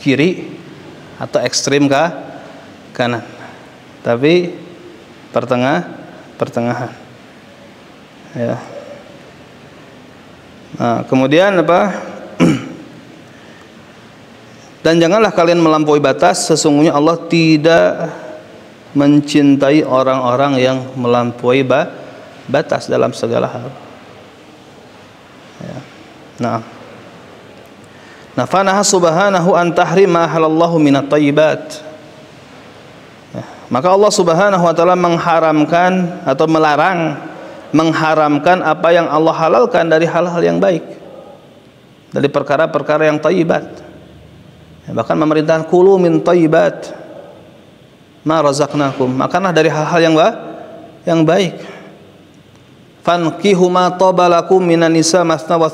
Speaker 1: kiri atau ekstrim ke kanan, tapi pertengahan. Ya. Nah, kemudian apa? Dan janganlah kalian melampaui batas, sesungguhnya Allah tidak mencintai orang-orang yang melampaui batas dalam segala hal. Ya. Nah, fanaha subhanahu an tahrima halallahu minat thayyibat. Ya. Maka Allah Subhanahu wa taala mengharamkan atau mengharamkan apa yang Allah halalkan dari hal-hal yang baik, dari perkara-perkara yang thayyibat. Ya, bahkan memerintahkan kulu min thayyibat ma razaqnakum, makanlah dari hal-hal yang baik. Fankihu ma tabalakum minan nisa masna wa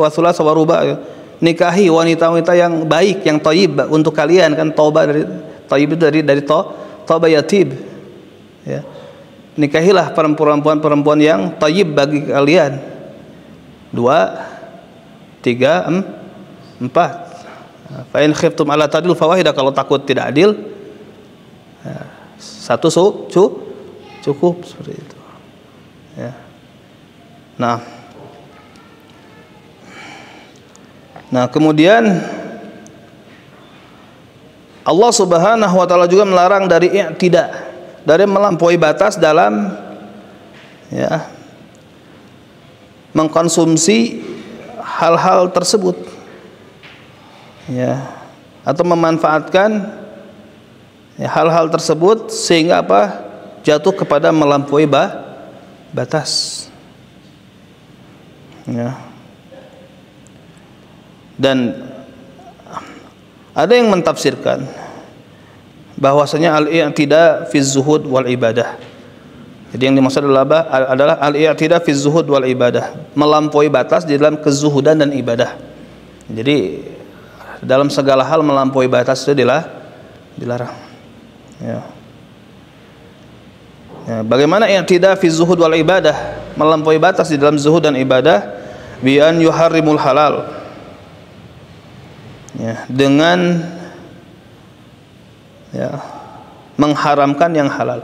Speaker 1: thulatha wa ruba'. Nikahi wanita-wanita yang baik, yang thayyib untuk kalian, kan tauba dari thayyib itu dari tauba yatib. Ya. Nikahilah perempuan-perempuan yang thayyib bagi kalian. 2, 3, 4. Fa in khiftum alla ta'dil fawahidah, kalau takut tidak adil, ya, satu cukup seperti itu. Ya. Nah, kemudian Allah Subhanahu wa taala juga melarang dari i'tida, dari melampaui batas dalam ya mengkonsumsi hal-hal tersebut, ya, atau memanfaatkan ya, hal-hal tersebut sehingga apa? Jatuh kepada melampaui batas. Ya. Dan ada yang mentafsirkan bahwasanya al-i'tida fi zuhud wal ibadah. Jadi yang dimaksud adalah al-i'tida fi zuhud wal ibadah, melampaui batas di dalam kezuhudan dan ibadah. Jadi dalam segala hal melampaui batas itu dilarang. Ya. Ya, bagaimana i'tida fi zuhud wal ibadah, melampaui batas di dalam zuhud dan ibadah, bi an yuharrimul halal. Ya, dengan ya, mengharamkan yang halal.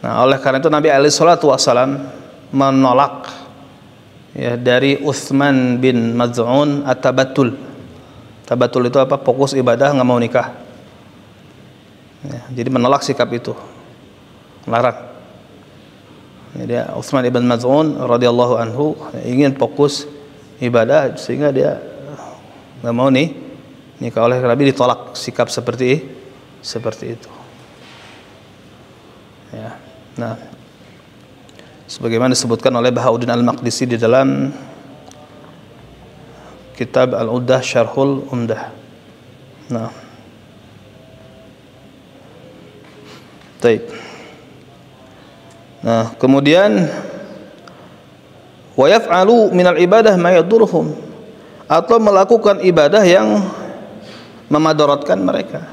Speaker 1: Nah, oleh karena itu Nabi alaihi salatu wasallam menolak ya, dari Utsman bin Maz'un at-tabattul. Tabattul itu apa? Fokus ibadah, nggak mau nikah. Ya, jadi menolak sikap itu, larang. Jadi Utsman bin Maz'un radhiyallahu anhu ingin fokus ibadah sehingga dia nggak mau nikah, oleh Nabi ditolak sikap seperti itu. Ya. Nah, sebagaimana disebutkan oleh Bahauddin Al-Maqdisi di dalam kitab Al-Uddah Syarhul Umdah. Nah, taib. Nah, kemudian wa yaf'alu minal ibadah ma yadurhum, atau melakukan ibadah yang memadaratkan mereka.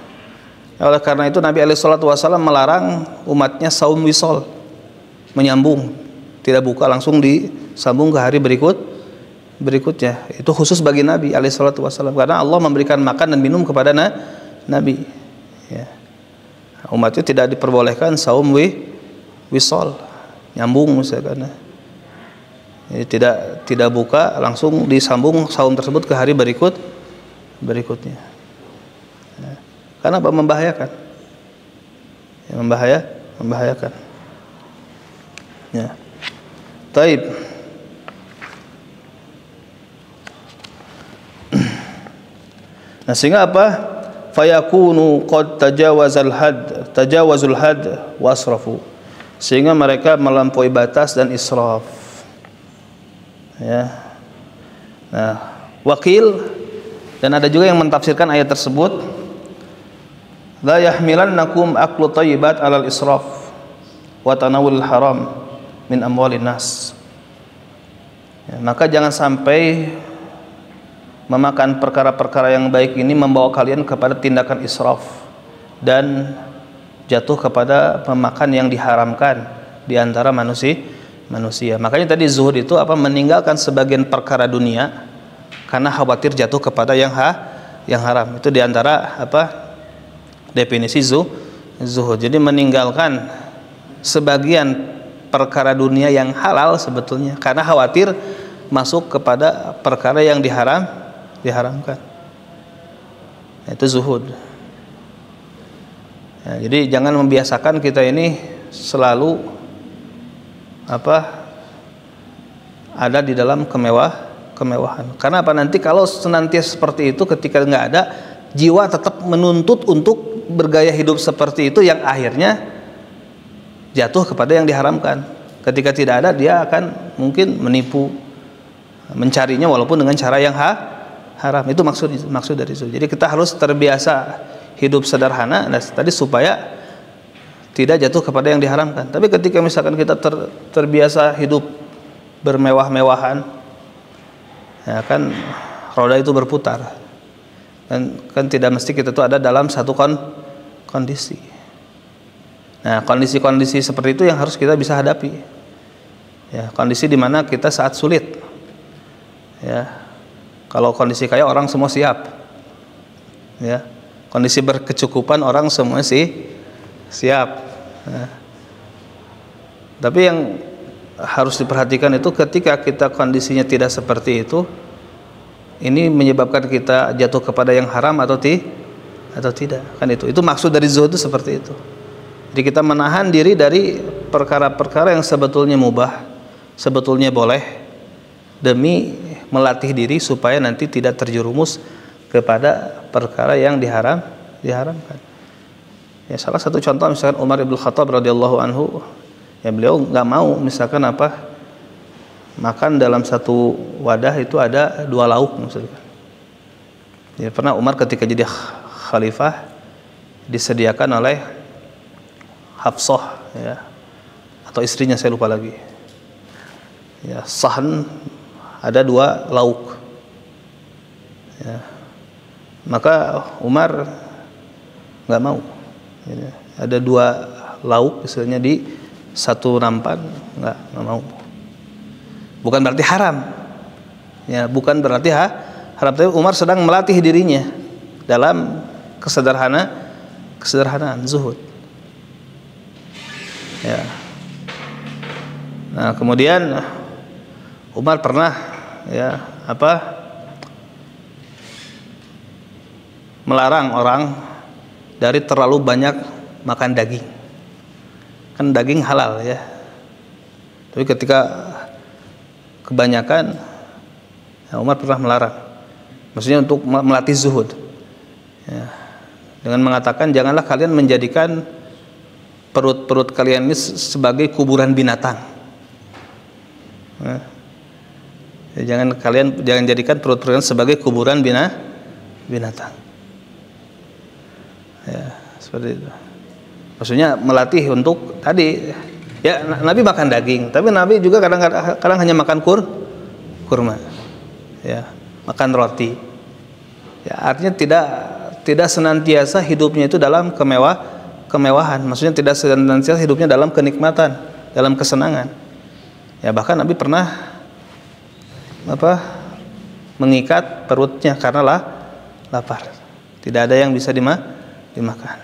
Speaker 1: Oleh karena itu Nabi alaihi salatu wasallam melarang umatnya saum wisol, menyambung, tidak buka langsung disambung ke hari berikutnya. Itu khusus bagi Nabi alaihi salatu wasallam, karena Allah memberikan makan dan minum kepada Nabi. Ya. Umatnya tidak diperbolehkan saum wisol, nyambung misalkan. Jadi tidak buka langsung disambung saum tersebut ke hari berikutnya. Ya. Karena apa? Membahayakan. Ya, membahayakan. Ya. Taib. Nah, sehingga apa? Fayakunu qad tajawazul had wasrafu. Sehingga mereka melampaui batas dan israf. Ya. Nah, wakil, dan ada juga yang mentafsirkan ayat tersebut, la yahmilannakum aklu thayyibat alal israf wa tanawul haram min amwalin nas. Ya, maka jangan sampai memakan perkara-perkara yang baik ini membawa kalian kepada tindakan israf dan jatuh kepada memakan yang diharamkan di antara manusia. Makanya tadi zuhud itu apa? Meninggalkan sebagian perkara dunia karena khawatir jatuh kepada yang haram. Itu diantara definisi zuhud. Jadi meninggalkan sebagian perkara dunia yang halal sebetulnya karena khawatir masuk kepada perkara yang diharamkan. Itu zuhud. Ya, jadi jangan membiasakan kita ini selalu ada di dalam kemewahan. Karena nanti kalau senantiasa seperti itu, ketika nggak ada, jiwa tetap menuntut untuk bergaya hidup seperti itu yang akhirnya jatuh kepada yang diharamkan. Ketika tidak ada, dia akan mungkin menipu, mencarinya walaupun dengan cara yang haram. Itu maksud dari itu. Jadi kita harus terbiasa hidup sederhana tadi supaya tidak jatuh kepada yang diharamkan. Tapi ketika misalkan kita terbiasa hidup bermewah-mewahan, ya kan roda itu berputar. Dan kan tidak mesti kita itu ada dalam satu kondisi. Nah, kondisi-kondisi seperti itu yang harus kita bisa hadapi. Ya, kondisi di mana kita saat sulit. Ya. Kalau kondisi kaya orang semua siap. Ya. Kondisi berkecukupan orang semua siap. Nah. Tapi yang harus diperhatikan itu ketika kita kondisinya tidak seperti itu, ini menyebabkan kita jatuh kepada yang haram atau tidak. Kan itu maksud dari zuhud itu seperti itu. Jadi kita menahan diri dari perkara-perkara yang sebetulnya mubah, sebetulnya boleh, demi melatih diri supaya nanti tidak terjerumus kepada perkara yang diharamkan. Ya, salah satu contoh misalkan Umar ibn Khattab radhiyallahu anhu, ya beliau nggak mau misalkan makan dalam satu wadah itu ada 2 lauk misalkan. Ya, pernah Umar ketika jadi khalifah disediakan oleh Hafsah, ya, atau istrinya saya lupa lagi. Ya, sahan ada 2 lauk. Ya. Maka Umar nggak mau. Ya, ada 2 lauk misalnya di satu nampan, nggak mau. Bukan berarti haram. Ya, bukan berarti haram, tapi Umar sedang melatih dirinya dalam kesederhanaan zuhud. Ya. Nah, kemudian Umar pernah melarang orang dari terlalu banyak makan daging. Kan daging halal ya. Tapi ketika kebanyakan, Umar pernah melarang. Maksudnya untuk melatih zuhud. Ya. Dengan mengatakan janganlah kalian menjadikan perut-perut kalian ini sebagai kuburan binatang. Ya, jangan jadikan perut-perut kalian sebagai kuburan binatang. Ya, seperti itu. Maksudnya melatih untuk tadi, ya Nabi makan daging, tapi Nabi juga kadang hanya makan kurma. Ya, makan roti. Ya, artinya tidak senantiasa hidupnya itu dalam kemewahan. Maksudnya tidak senantiasa hidupnya dalam kenikmatan, dalam kesenangan. Ya, bahkan Nabi pernah mengikat perutnya karena lapar. Tidak ada yang bisa dimakan.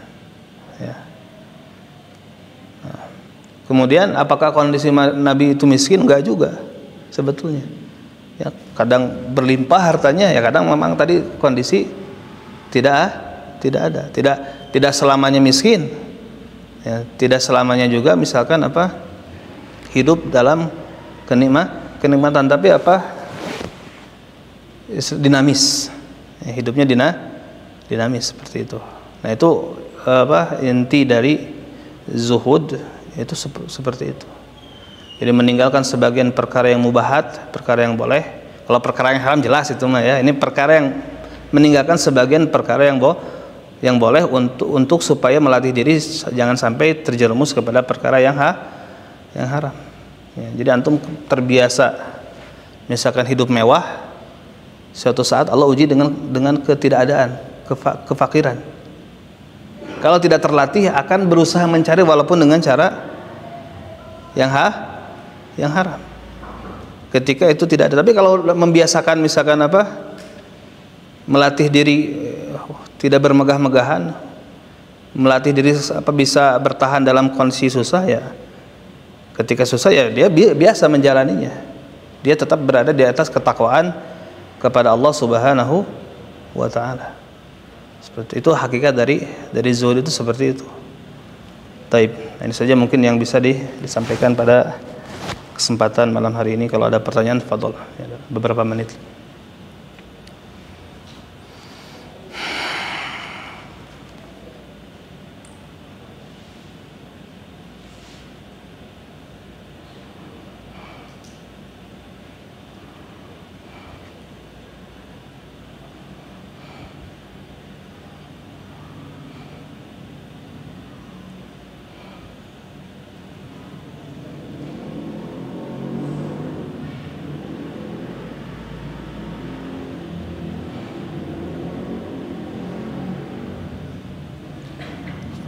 Speaker 1: Ya. Nah, kemudian apakah kondisi Nabi itu miskin? Enggak juga sebetulnya. Ya, kadang berlimpah hartanya, ya kadang memang tadi kondisi tidak ada, tidak selamanya miskin. Ya, tidak selamanya juga misalkan hidup dalam kenikmatan, tapi dinamis. Ya, hidupnya dinamis seperti itu. Nah, itu inti dari zuhud itu seperti itu. Jadi meninggalkan sebagian perkara yang mubahat, perkara yang boleh. Kalau perkara yang haram jelas itu mah ya. Ini perkara yang meninggalkan sebagian perkara yang boleh untuk supaya melatih diri jangan sampai terjerumus kepada perkara yang haram. Ya, jadi antum terbiasa misalkan hidup mewah, suatu saat Allah uji dengan ketidakadaan, kefakiran. Kalau tidak terlatih akan berusaha mencari walaupun dengan cara yang haram. ketika itu tidak ada. Tapi kalau membiasakan misalkan melatih diri tidak bermegah-megahan, melatih diri bisa bertahan dalam kondisi susah, ya ketika susah ya dia biasa menjalaninya, dia tetap berada di atas ketakwaan kepada Allah Subhanahu wa ta'ala. Seperti itu hakikat dari zuhud itu, seperti itu. Taib. Ini saja mungkin yang bisa disampaikan pada kesempatan malam hari ini. Kalau ada pertanyaan, fadhol. Ya, beberapa menit.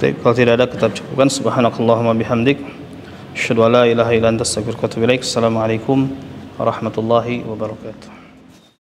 Speaker 1: Kalau tidak ada, kita cukupkan. Subhanakallahumma bihamdik, asyhadu an la ilaha illa anta, astaghfiruka wa atubu ilaik. Assalamualaikum warahmatullahi wabarakatuh.